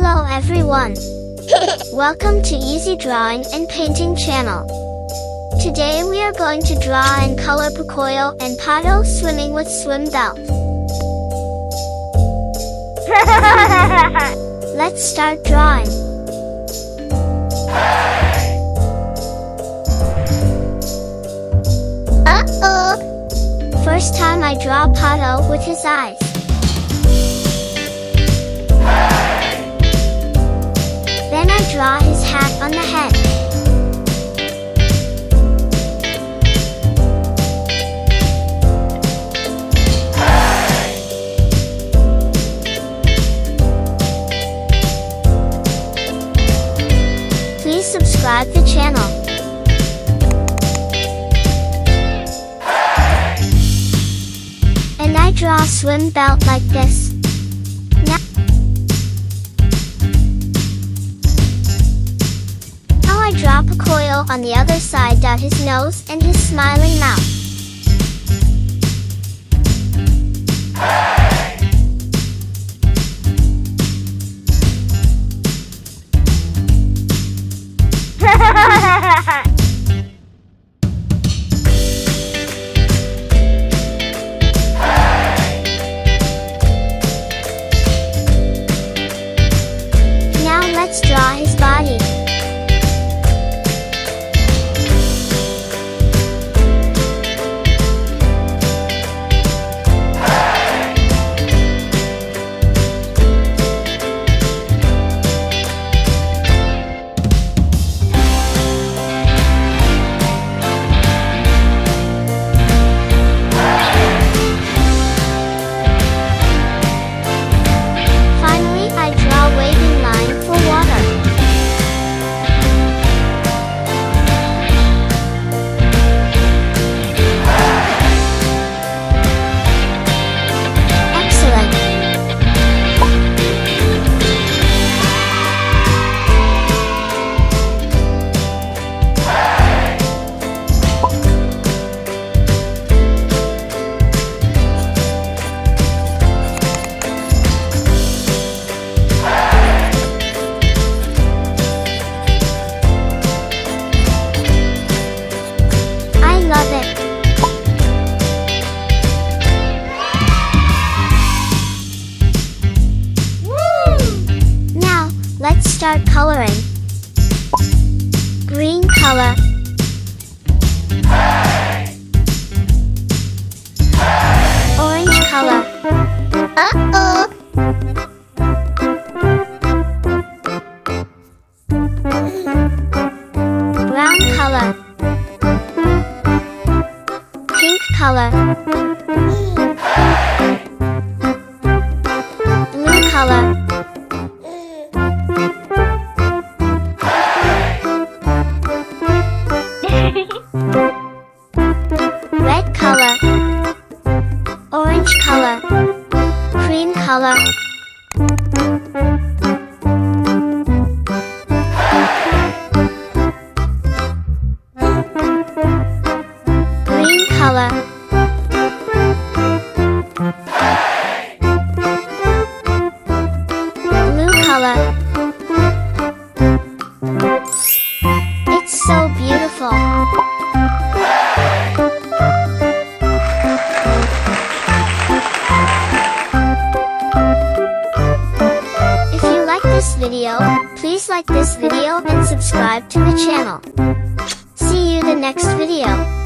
Hello everyone! Welcome to Easy Drawing and Painting channel. Today we are going to draw and color Pocoyo and Pato swimming with Swimbelt. Let's start drawing. First time I draw Pato with his eyes. Then I draw his hat on the head. Please subscribe the channel. And I draw a Swimbelt like this. Now I draw Pocoyo on the other side, dot his nose and his smiling mouth. Now let's draw his body. Let's start coloring. Green color. Orange color. Brown color. Pink color. Blue color. Red color. Orange color. Cream color. Green color. Blue color. It's so beautiful. If you like this video, please like this video and subscribe to the channel. See you the next video.